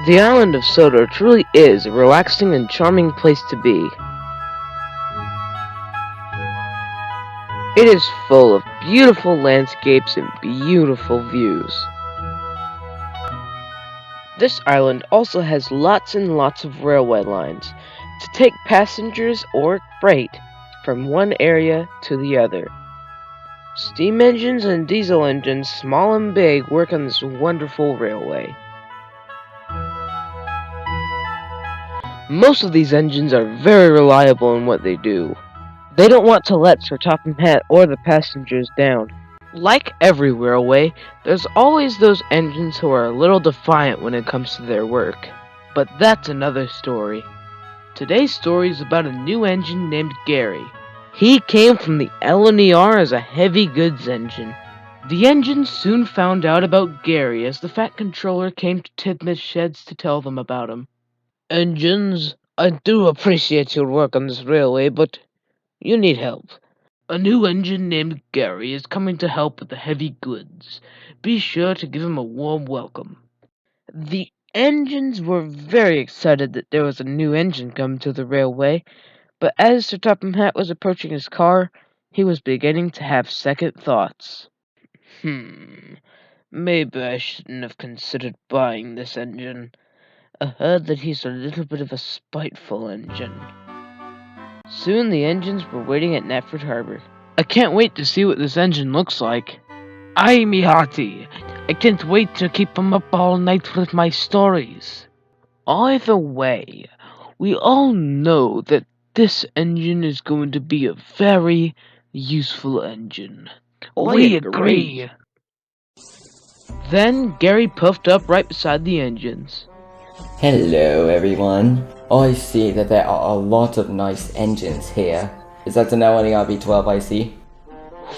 The island of Sodor truly is a relaxing and charming place to be. It is full of beautiful landscapes and beautiful views. This island also has lots and lots of railway lines to take passengers or freight from one area to the other. Steam engines and diesel engines, small and big, work on this wonderful railway. Most of these engines are very reliable in what they do. They don't want to let Sir Topham Hatt or the passengers down. Like every railway, there's always those engines who are a little defiant when it comes to their work. But that's another story. Today's story is about a new engine named Gary. He came from the NWR as a heavy goods engine. The engine soon found out about Gary as the Fat Controller came to Tidmouth Sheds to tell them about him. "Engines, I do appreciate your work on this railway, but you need help. A new engine named Gary is coming to help with the heavy goods. Be sure to give him a warm welcome." The engines were very excited that there was a new engine coming to the railway, but as Sir Topham Hatt was approaching his car, he was beginning to have second thoughts. Maybe I shouldn't have considered buying this engine. I heard that he's a little bit of a spiteful engine. Soon the engines were waiting at Knapford Harbor. "I can't wait to see what this engine looks like." "Aye, me hearty, I can't wait to keep 'em up all night with my stories." Either way, we all know that this engine is going to be a very useful engine. We agree. Then Gary puffed up right beside the engines. Hello everyone. I see that there are a lot of nice engines here. Is that an NWR V12 I see?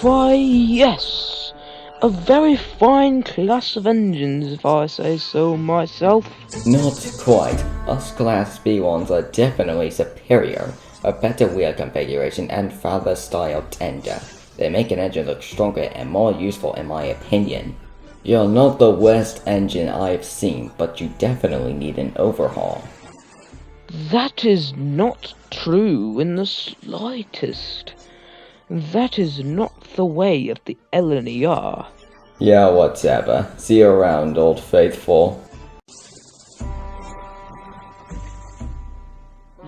Why, yes. A very fine class of engines, if I say so myself. Not quite. Us Class B ones are definitely superior. A better wheel configuration and father style tender. They make an engine look stronger and more useful in my opinion. You're not the worst engine I've seen, but you definitely need an overhaul. That is not true in the slightest. That is not the way of the LNER. Yeah, whatever. See you around, old faithful.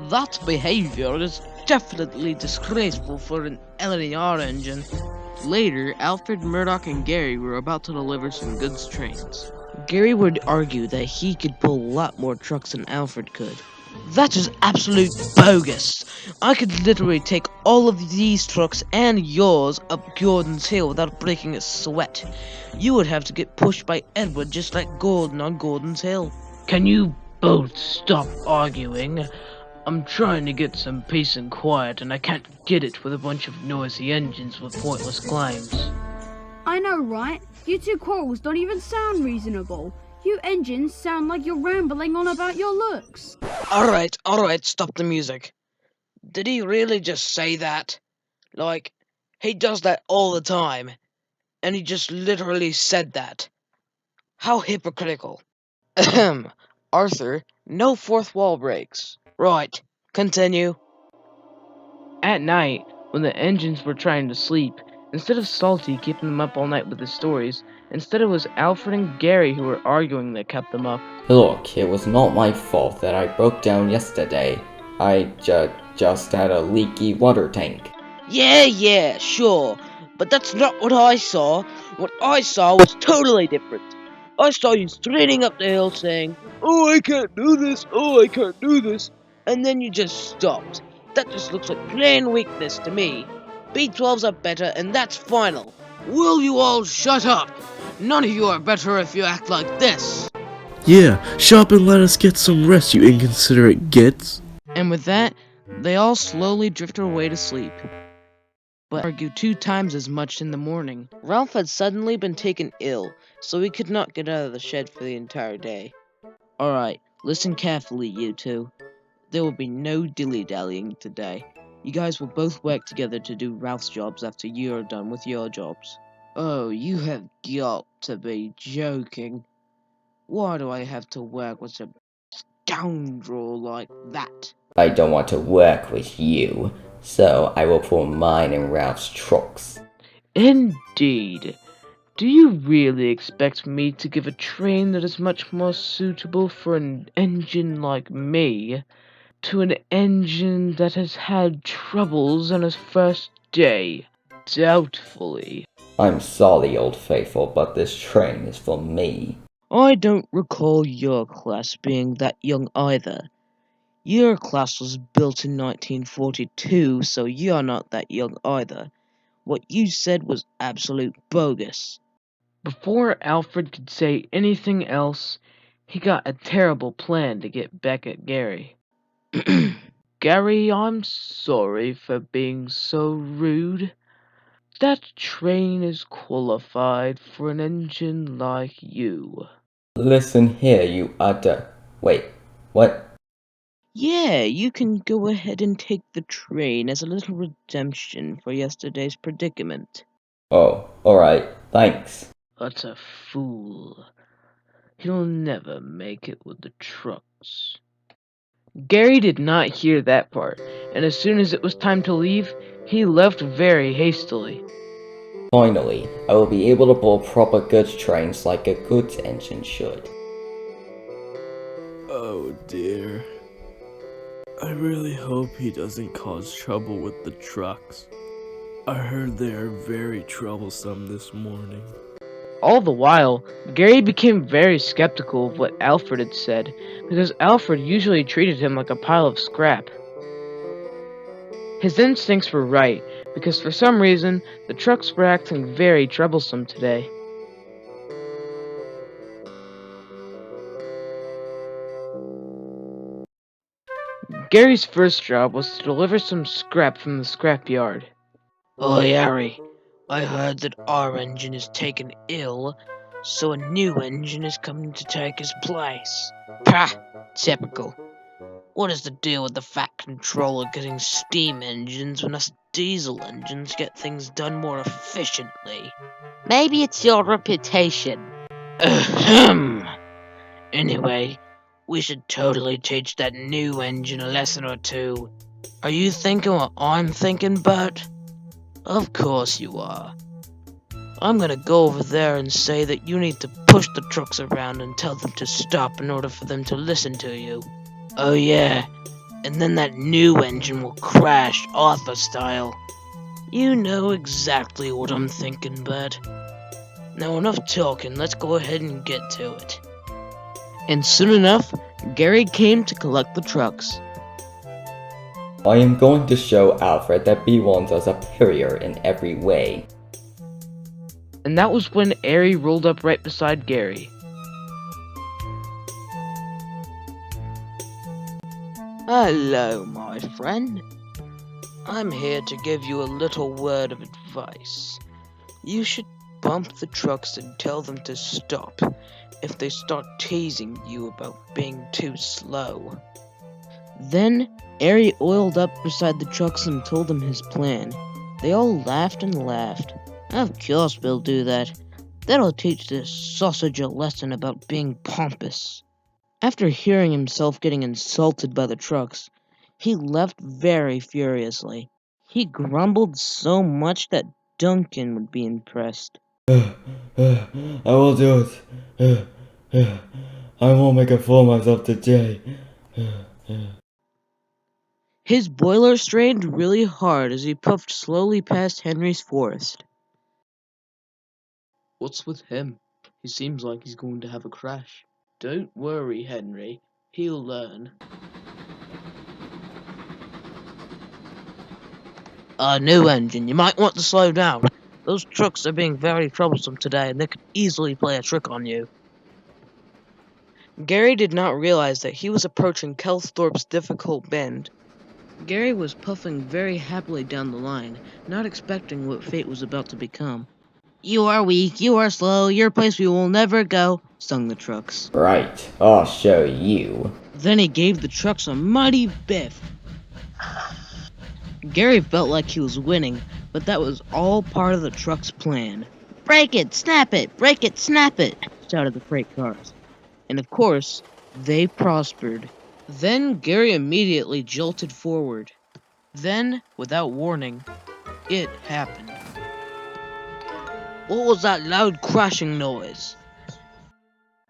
That behavior is definitely disgraceful for an LNER engine. Later, Alfred, Murdoch, and Gary were about to deliver some goods trains. Gary would argue that he could pull a lot more trucks than Alfred could. "That is absolute bogus. I could literally take all of these trucks and yours up Gordon's Hill without breaking a sweat. You would have to get pushed by Edward just like Gordon on Gordon's Hill." "Can you both stop arguing? I'm trying to get some peace and quiet, and I can't get it with a bunch of noisy engines with pointless claims." I know, right? You two quarrels don't even sound reasonable. You engines sound like you're rambling on about your looks. Alright, stop the music. Did he really just say that? Like, he does that all the time, and he just literally said that. How hypocritical. Ahem. Arthur, no fourth wall breaks. Right, continue. At night, when the engines were trying to sleep, instead of Salty keeping them up all night with his stories, instead it was Alfred and Gary who were arguing that kept them up. Look, it was not my fault that I broke down yesterday. I just had a leaky water tank. Yeah, sure. But that's not what I saw. What I saw was totally different. I saw you straining up the hill saying, "Oh, I can't do this. Oh, I can't do this." And then you just stopped. That just looks like plain weakness to me. B12s are better, and that's final. Will you all shut up? None of you are better if you act like this. Yeah, shut up and let us get some rest, you inconsiderate gits. And with that, they all slowly drifted away to sleep, but argued 2 times as much in the morning. Ralph had suddenly been taken ill, so he could not get out of the shed for the entire day. "Alright, listen carefully, you two. There will be no dilly-dallying today. You guys will both work together to do Ralph's jobs after you are done with your jobs." "Oh, you have got to be joking. Why do I have to work with a scoundrel like that. I don't want to work with you, so I will pull mine in Ralph's trucks. Indeed. Do you really expect me to give a train that is much more suitable for an engine like me to an engine that has had troubles on its first day? Doubtfully. I'm sorry, Old Faithful, but this train is for me. I don't recall your class being that young either. Your class was built in 1942, so you're not that young either. What you said was absolute bogus. Before Alfred could say anything else, he got a terrible plan to get back at Gary. Gary, I'm sorry for being so rude. That train is qualified for an engine like you. Listen here, you utter... Wait, what? Yeah, you can go ahead and take the train as a little redemption for yesterday's predicament. Oh, alright, thanks. What a fool. He'll never make it with the trucks. Gary did not hear that part, and as soon as it was time to leave, he left very hastily. Finally, I will be able to pull proper goods trains like a goods engine should. Oh dear. I really hope he doesn't cause trouble with the trucks. I heard they are very troublesome this morning. All the while, Gary became very skeptical of what Alfred had said, because Alfred usually treated him like a pile of scrap. His instincts were right, because for some reason, the trucks were acting very troublesome today. Gary's first job was to deliver some scrap from the scrap yard. Oi, Harry, I heard that our engine is taken ill, so a new engine is coming to take his place. Pah! Typical. What is the deal with the Fat Controller getting steam engines when us diesel engines get things done more efficiently? Maybe it's your reputation. Ahem. Anyway, we should totally teach that new engine a lesson or two. Are you thinking what I'm thinking, Bert? Of course you are. I'm gonna go over there and say that you need to push the trucks around and tell them to stop in order for them to listen to you. Oh yeah, and then that new engine will crash Arthur style. You know exactly what I'm thinking, Bert. Now enough talking, let's go ahead and get to it. And soon enough, Gary came to collect the trucks. I am going to show Alfred that B1s are superior in every way. And that was when AWDRY rolled up right beside Gary. Hello, my friend. I'm here to give you a little word of advice. You should bump the trucks and tell them to stop if they start teasing you about being too slow. Then, AWDRY oiled up beside the trucks and told them his plan. They all laughed and laughed. Of course we'll do that. That'll teach this sausage a lesson about being pompous. After hearing himself getting insulted by the trucks, he left very furiously. He grumbled so much that Duncan would be impressed. I will do it. I won't make a fool of myself today. His boiler strained really hard as he puffed slowly past Henry's forest. What's with him? He seems like he's going to have a crash. Don't worry, Henry. He'll learn. New engine, you might want to slow down. Those trucks are being very troublesome today, and they could easily play a trick on you. Gary did not realize that he was approaching Kelsthorpe's difficult bend. Gary was puffing very happily down the line, not expecting what fate was about to become. You are weak, you are slow, your place we will never go, sung the trucks. Right, I'll show you. Then he gave the trucks a mighty biff. Gary felt like he was winning, but that was all part of the truck's plan. Break it, snap it, shouted the freight cars. And of course, They prospered. Then Gary immediately jolted forward. Then, without warning, it happened. What was that loud crashing noise?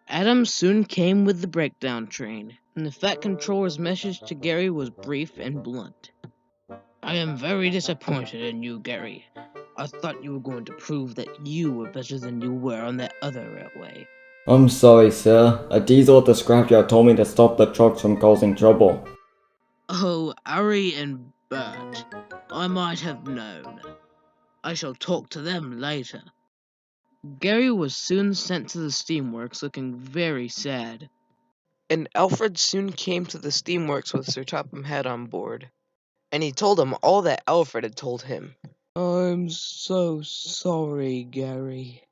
Adam soon came with the breakdown train, and the Fat Controller's message to Gary was brief and blunt. I am very disappointed in you, Gary. I thought you were going to prove that you were better than you were on that other railway. I'm sorry, sir. A diesel at the scrapyard told me to stop the trucks from causing trouble. Oh, AWDRY and BRITT. I might have known. I shall talk to them later. Gary was soon sent to the steamworks looking very sad. And Alfred soon came to the steamworks with Sir Topham Hatt on board. And he told him all that Alfred had told him. I'm so sorry, Gary.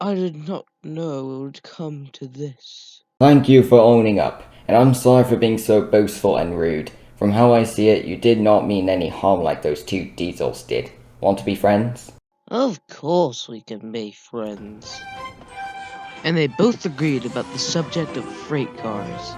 I did not know it would come to this. Thank you for owning up, and I'm sorry for being so boastful and rude. From how I see it, you did not mean any harm like those two diesels did. Want to be friends? Of course we can be friends. And they both agreed about the subject of freight cars.